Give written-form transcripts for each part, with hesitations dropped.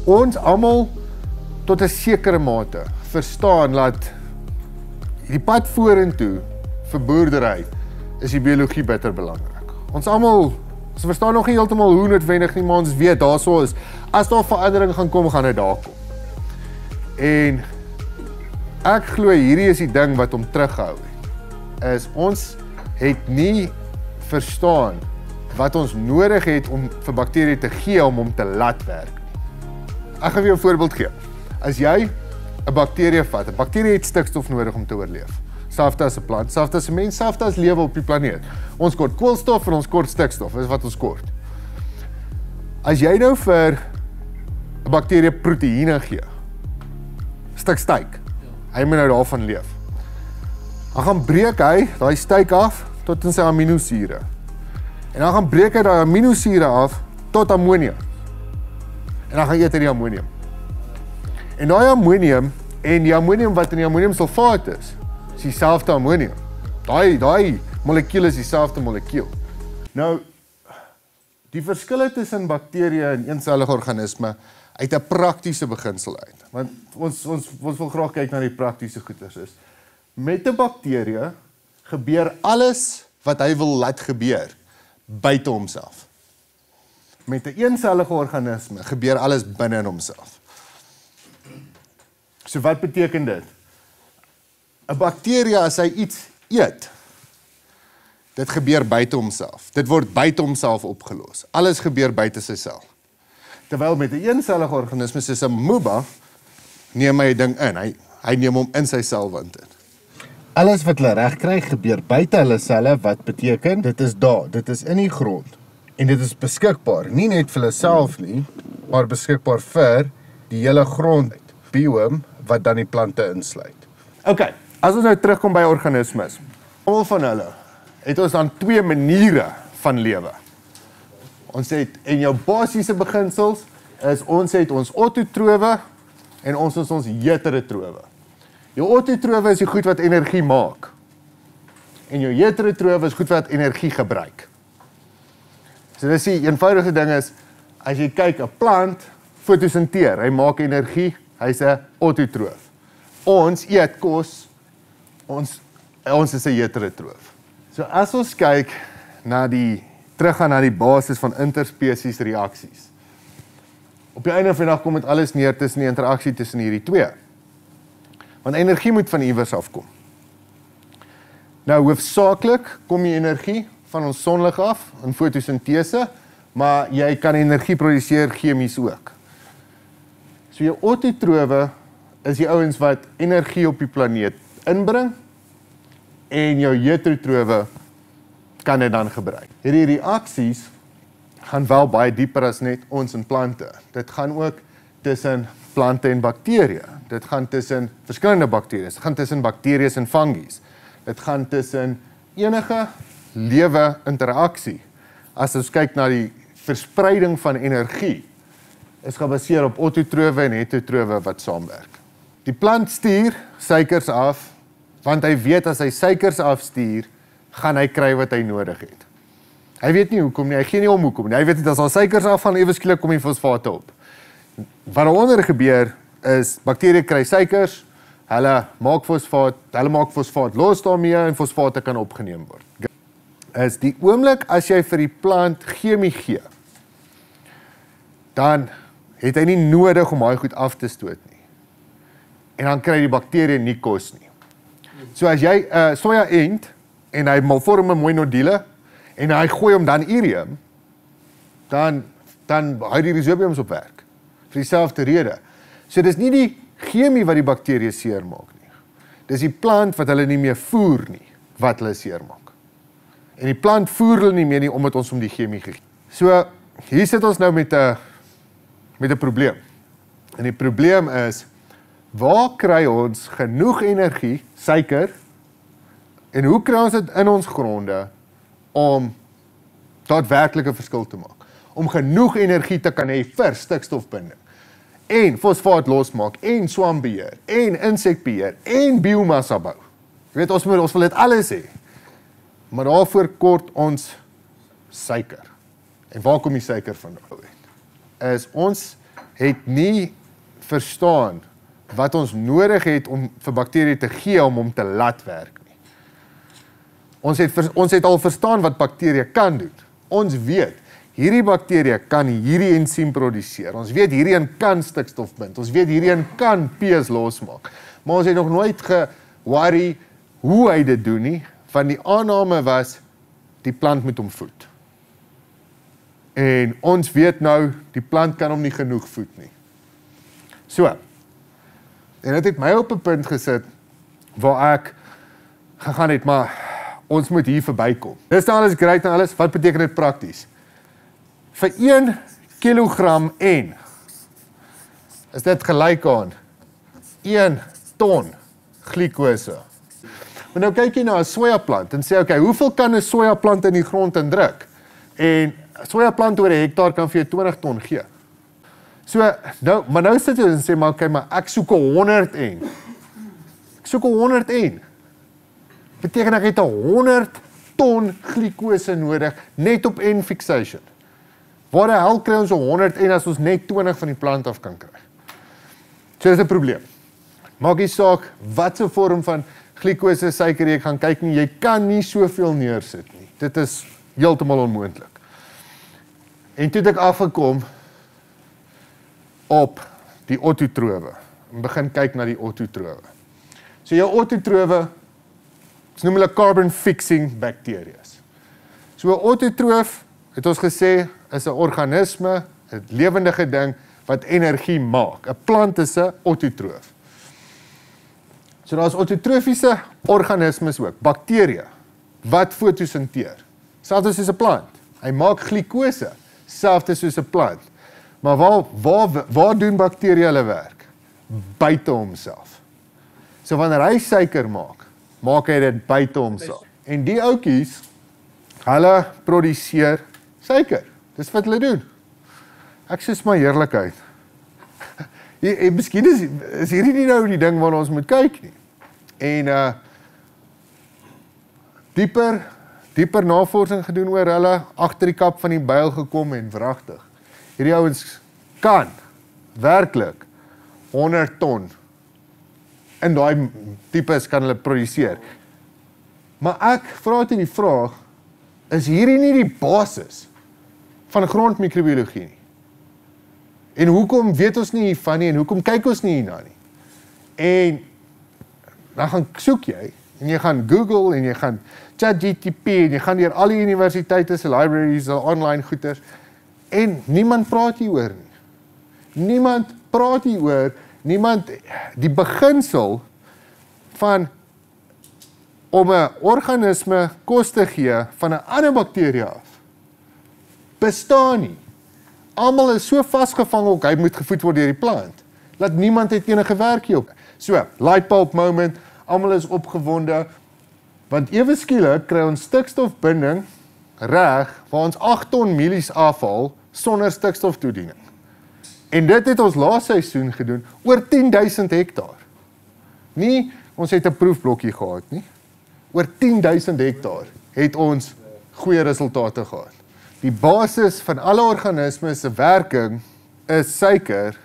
ons almal tot 'n sekere mate verstaan dat die pad vorentoe vir boerdery is die biologie bitter belangrik. Ons almal, ons verstaan nog nie heeltemal hoe noodwendig nie, maar ons weet daarso is, as daar verandering gaan kom, gaan dit daar kom. En ek glo hierdie is die ding wat hom terughou het, is ons het nie verstaan wat ons nodig het om vir bakterieë te gee om hom te laat werk. Ek gaan vir jou 'n voorbeeld gee. As jy 'n bakterie vat, 'n bakterie het stikstof nodig om te oorleef. Selfs as 'n plant, selfs as 'n mens, selfs as lewe op die planeet. Ons kort koolstof en ons kort stikstof, dis wat ons kort. As jy nou vir 'n bakterie proteïene gee, stuk steak, hy moet nou daarvan leef. Dan gaan breek hy daai steak af tot in sy aminosure. En dan gaan breek hy daai aminosure af tot ammonium. En dan gaan eet hy die ammonium. En daai ammonium en die ammonium wat in die ammoniumsulfaat is dieselfde ammonium. Daai molekuul is dieselfde molekuul. Nou, die verskille tussen bakterieë en eensellige organisme uit 'n praktiese beginsel uit. Want ons wil graag kyk na die praktiese goeders is. Met 'n bakterie gebeur alles wat hy wil laat gebeur buite homself. Met 'n eensellige organisme gebeur alles binne in homself. So wat beteken dit? 'n Bakterie as hy iets eet, dit gebeur buite homself. Dit word buite homself opgelos. Alles gebeur buite sy sel. Terwyl met 'n eensellige organisme soos 'n amoeba neem hy 'n ding in. Hy neem hom in sy selwand in. Alles wat hulle reg kry gebeur buite hulle selle, wat beteken dit is daar, dit is in die grond en dit is beskikbaar, nie net vir hulle self nie, maar beskikbaar vir die hele grond biome wat dan die plante insluit. Okay, as ons nou terugkom by organismes. Almal van hulle het ons dan twee maniere van lewe. Ons het en jou basiese beginsels is ons het ons autotrowe en ons is ons heterotrowe. Jou autotrowe is die goed wat energie maak. En jou heterotrowe is goed wat energie gebruik. So dis die eenvoudige ding is, as jy kyk, 'n plant fotosinteer, hy maak energie, hy's 'n autotroof. Ons eet kos, ons is 'n heterotroof. So as ons kyk na teruggaan na die basis van interspesies reaksies. Op die einde van die dag kom dit alles neer tussen die interaksie tussen hierdie twee. Want energie moet van iewers afkom. Nou hoofsaaklik kom die energie van ons sonlig af in fotosintese, maar jy kan energie produseer chemies ook. So jou autotrowe is die ouens wat energie op die planeet inbring en jou heterotrowe kan dit dan gebruik. Hierdie reaksies gaan wel baie dieper as net ons en plante. Dit gaan ook tussen plante en bakterieë. Dit gaan tussen verskillende bakterieë. Dit gaan tussen bakterieë en fungies. Dit gaan tussen enige lewe interaksie. As ons kyk na die verspreiding van energie, is gebaseer op autotrowe en heterotrowe wat saamwerk. Die plant stuur suikers af, want hy weet as hy suikers afstuur, gaan hy kry wat hy nodig het. Hy weet nie hoekom nie, hy gee nie om hoekom nie. Hy weet net as al suikers afgaan, ewe skielik kom die fosfate op. Wat daaronder gebeur is bakterieë kry suikers, hulle maak fosfaat los daarmee en fosfate kan opgeneem word. Is die oomblik as jy vir die plant chemie gee, dan het hy nie nodig om daai goed af te stoot nie. En dan kry die bakterieë nie kos nie. So as jy soja eend en hy vorm 'n mooi nodule en hy gooi hom dan urium, dan hou die rhizobiums op werk. Vir dieselfde rede. So dis nie die chemie wat die bakterieë seermaak nie. Dis die plant wat hulle nie meer voer nie, wat hulle seermaak. En die plant voer hulle nie meer nie, omdat ons om die chemie gegee. So, hier sit ons nou met 'n probleem. En die probleem is, waar kry ons genoeg energie, suiker, en hoe kry ons dit in ons gronde, om daadwerklik 'n verskil te maak? Om genoeg energie te kan hê vir stikstofbinding, en fosfaat losmaak, en swambeheer, en insekbeheer, en biomassa bou. Jy weet, ons wil dit alles hê. Maar daarvoor kort ons suiker. En waar kom die suiker vandaan? Is ons het nie verstaan wat ons nodig het om vir bakterieë te gee om te laat werk nie. Ons het al verstaan wat bakterieë kan doen. Ons weet, hierdie bakterieë kan hierdie ensiem produseer. Ons weet hierdie een kan stikstof bind. Ons weet hierdie een kan pH losmaak. Maar ons het nog nooit ge-worry hoe hy dit doen nie, want die aanname was, die plant moet hom voed. En ons weet nou, die plant kan hom nie genoeg voed nie. So, en dit het my op 'n punt gesit, waar ek gegaan het, maar ons moet hier verbykom. Dis nou alles great en alles, wat beteken dit prakties? Vir 1 kilogram N, is dit gelyk aan 1 ton glikose. Maar nou kyk jy na 'n sojaplant en sê, okay, hoeveel kan 'n sojaplant in die grond indruk? En 'n sojaplant oor 'n hektaar kan vir jou 20 ton gee. So, maar nou sit jy en sê, maar okay, maar ek soek 100 N. Ek soek 100 N. Beteken ek het 100 ton glikose nodig, net op N-fixation. Waar die hel kry ons 100 N as ons net 20 van die plant af kan kry? So dis 'n probleem. Maak nie saak wat se vorm van glikose, suiker jy gaan kyk nie, jy kan nie soveel neersit nie. Dit is heeltemal onmoontlik. En toe het ek afgekom op die autotrowe en begin kyk na die autotrowe. So jou autotrowe, ons noem hulle carbon fixing bacterias. So 'n autotroof, het ons gesê, is 'n organisme, 'n lewendige ding wat energie maak. 'n Plant is 'n autotroof. So daar is autotrofiese organismes ook, bakterieë, wat fotosinteer. Selfs soos 'n plant. Hy maak glikose, selfs soos 'n plant. Maar waar doen bakterieë hulle werk? Buite homself. So wanneer hy suiker maak hy dit buite homself. En die ouetjies, hulle produseer suiker. Dis wat hulle doen. Ek sê maar heerlikheid. Miskien is hierdie nie nou die ding waarna ons moet kyk nie. En dieper navorsing gedoen oor hulle, agter die kap van die byl gekom en wragtig. Hierdie ouens kan werklik 100 ton in daai tipes kan hulle produseer. Maar ek vra dit die vraag, is hierdie nie die basis van grondmikrobiologie nie? En hoekom weet ons nie hiervan nie, en hoekom kyk ons nie hierna nie? En dan gaan soek jy, en jy gaan Google, en jy gaan ChatGPT, en jy gaan deur al die universiteite se libraries, online goeders, en niemand praat hieroor nie. Niemand praat hieroor, die beginsel van om 'n organisme kos te gee van 'n ander bakterie af, bestaan nie. Almal is so vasgevang ook, hy moet gevoed word deur die plant, dat niemand het enige werk hierop. So, light bulb moment, almal is opgewonde, want ewe skielik kry ons stikstofbinding reg, waar ons 8 ton mielies afhaal, sonder stikstoftoediening. En dit het ons laas seisoen gedoen, oor 10.000 hektaar. Nie, ons het 'n proefblokkie gehad nie. Oor 10.000 hektaar het ons goeie resultate gehad. Die basis van alle organismes se werking is suiker,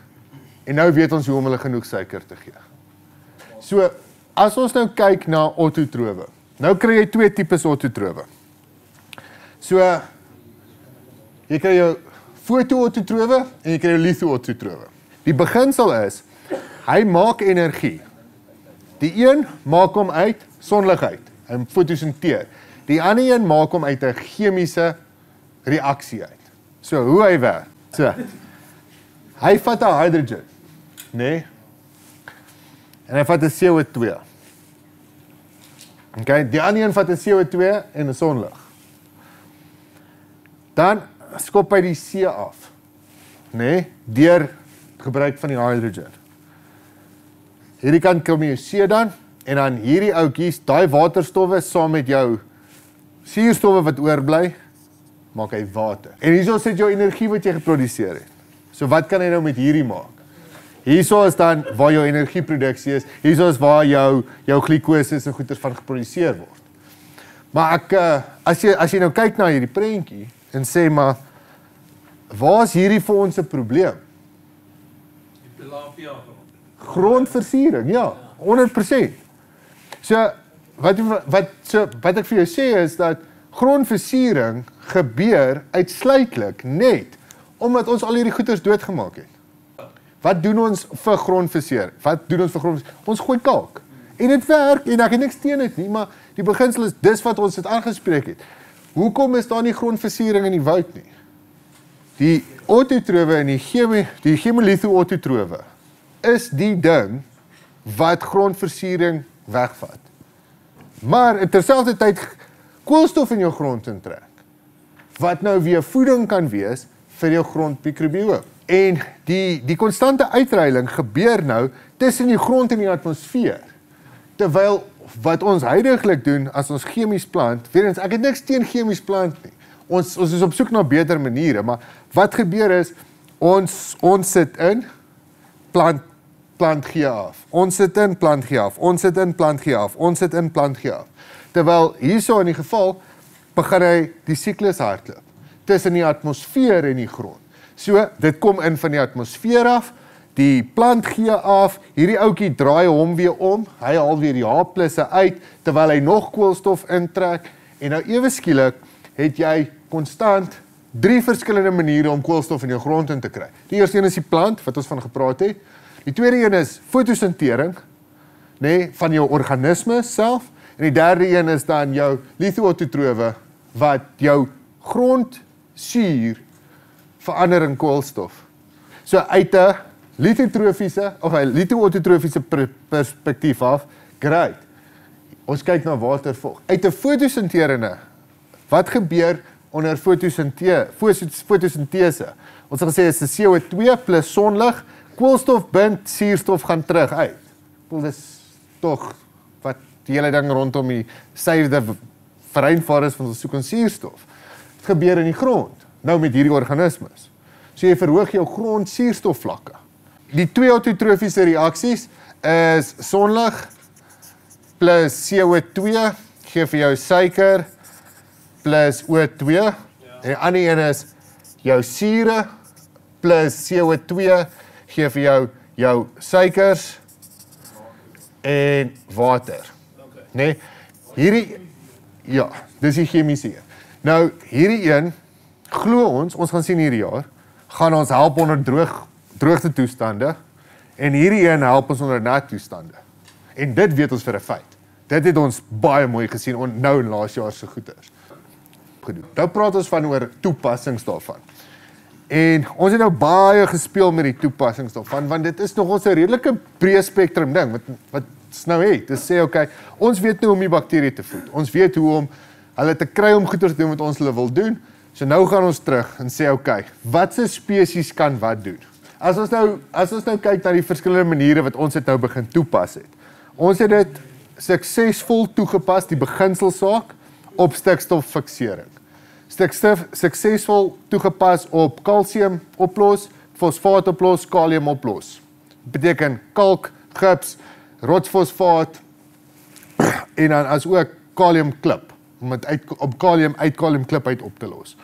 en nou weet ons hoe om hulle genoeg suiker te gee. So, as ons nou kyk na autotrowe, nou kry jy 2 tipes autotrowe. So, jy kry jou foto-autotrowe en jy kry jou litho-autotrowe. Die beginsel is, hy maak energie. Die een maak hom uit sonlig uit, hy fotosinteer. Die ander een maak hom uit 'n chemiese reaksie uit. So, hoe hy werk. So, hy vat 'n hydrogen, nee, en hy vat 'n CO2. Okay, die ander een vat 'n CO2 en 'n sonlig. Dan skop hy die C af, nee, deur gebruik van die hydrogen. Hierdie kant kom jy C dan, en dan hierdie ouetjies, daai waterstowwe saam met jou suurstowwe wat oorbly, maak hy water. En hierso sit jou energie wat jy geproduseer het. So wat kan hy nou met hierdie maak? Hierso is dan waar jou energieproduksie is, hierso is waar jou glikose en goeders van geproduseer word. Maar ek, as jy nou kyk na hierdie prentjie, en sê maar, waar is hierdie vir ons 'n probleem? Grondversiering, ja, 100%. So wat ek vir jou sê is dat grondversiering gebeur uitsluitlik net omdat ons al hierdie goeders doodgemaak het. Wat doen ons vir grondversiering? Ons gooi kalk. En dit werk en ek het niks teen dit nie, maar die beginsel is dis wat ons het aangespreek het. Hoekom is daar nie grondversiering in die woud nie? Die autotrowe en die chemolitho-autotrowe is die ding wat grondversiering wegvat. Maar terselfdertyd koolstof in jou grond intrek, wat nou weer voeding kan wees vir jou grondmikrobiome. En die konstante uitruiling gebeur nou tussen die grond en die atmosfeer. Terwyl wat ons huidiglik doen as ons chemies plant, weer eens, ek het niks teen chemies plant nie. Ons is op soek na beter maniere, maar wat gebeur is, ons sit in, plant gee af. Ons sit in, plant gee af. Ons sit in, plant gee af. Ons sit in, plant gee af. Terwyl hierso in die geval, begin hy die siklus hardloop, tussen die atmosfeer en die grond. So, dit kom in van die atmosfeer af, die plant gee af, hierdie ouetjie draai hom weer om, hy haal weer die H+ uit, terwyl hy nog koolstof intrek, en nou ewe skielik het jy konstant 3 verskillende maniere om koolstof in jou grond in te kry. Die eerste een is die plant, wat ons van gepraat het. Die tweede een is fotosintering, van jou organisme self, en die derde een is dan jou litho-autotrowe, wat jou grondsuur verander in koolstof. So uit 'n litho-autotrofiese perspektief af, great. Ons kyk na watervog. Uit 'n fotosinterende, wat gebeur onder fotosintese? Ons sal sê is 'n CO2 plus sonlig, koolstof bind, suurstof gaan terug uit. Dit is tog wat die hele ding rondom die suiwerde vereinvaar is van ons soek aan suurstof. Dit gebeur in die grond, nou met hierdie organismes. So jy verhoog jou grond suurstofvlakke. Die twee autotrofiese reaksies is sonlig plus CO2 gee vir jou suiker plus O2. En die ander een is jou sure plus CO2 gee vir jou suikers en water. Nee, hierdie, ja, dis die chemiese een. Nou, hierdie een, glo ons gaan sien hierdie jaar, gaan ons help onder droogte toestande, en hierdie een help ons onder nat toestande. En dit weet ons vir 'n feit. Dit het ons baie mooi gesien, nou in laas jaar se goeders. Nou praat ons van oor toepassings daarvan. En ons het nou baie gespeel met die toepassings daarvan, want dit is nog ons 'n redelike breë spektrum ding, wat nou het. Dit sê, okay, ons weet nou om die bakterie te voed. Ons weet hoe om hulle te kry om goeders te doen wat ons hulle wil doen. So nou gaan ons terug en sê, okay, watse spesies kan wat doen? As ons nou kyk na die verskillende maniere wat ons het nou begin toepas het. Ons het dit suksesvol toegepas, die beginselsaak, op stikstoffiksering. Suksesvol toegepas op kalsium oplos, fosfaat oplos, kalium oplos. Beteken kalk, gips, rotsfosfaat en dan as ook kaliumklip, om dit op kalium uit kaliumklip uit op te los.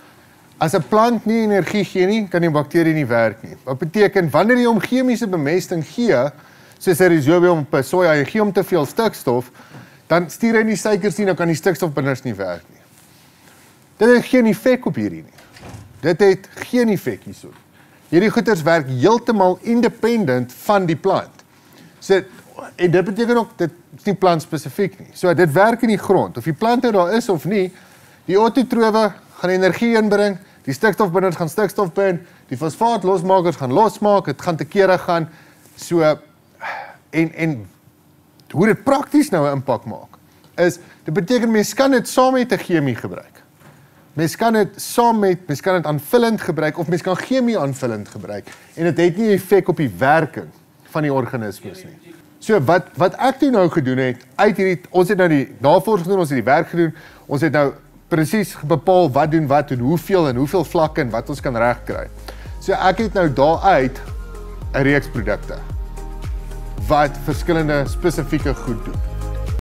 As 'n plant nie energie gee nie, kan die bakterie nie werk nie. Wat beteken, wanneer jy hom chemiese bemesting gee, soos 'n rhizobium op 'n soja, jy gee hom te veel stikstof, dan stuur hy nie suikers nie, dan kan die stikstofbinders nie werk nie. Dit het geen effek op hierdie nie. Dit het geen effek hierso. Hierdie goeders werk heeltemal independent van die plant. So, en dit beteken ook, dit is nie plant spesifiek nie. So, dit werk in die grond, of die plant nou daar is of nie, die autotrowe gaan energie inbring, die stikstofbinders gaan stikstof bind, die fosfaatlosmakers gaan losmaak, dit gaan te kere gaan, so, en hoe dit prakties nou 'n impak maak, is, dit beteken, mens kan dit saam met 'n chemie gebruik. Mens kan dit aanvullend gebruik, of mens kan chemie aanvullend gebruik, en dit het nie effek op die werking van die organismes nie. So, wat ek toe nou gedoen het, ons het nou die navorsing gedoen, ons het die werk gedoen, ons het nou presies bepaal wat doen wat en hoeveel vlakke en wat ons kan regkry. So, ek het nou daaruit 'n reeks produkte wat verskillende spesifieke goed doen.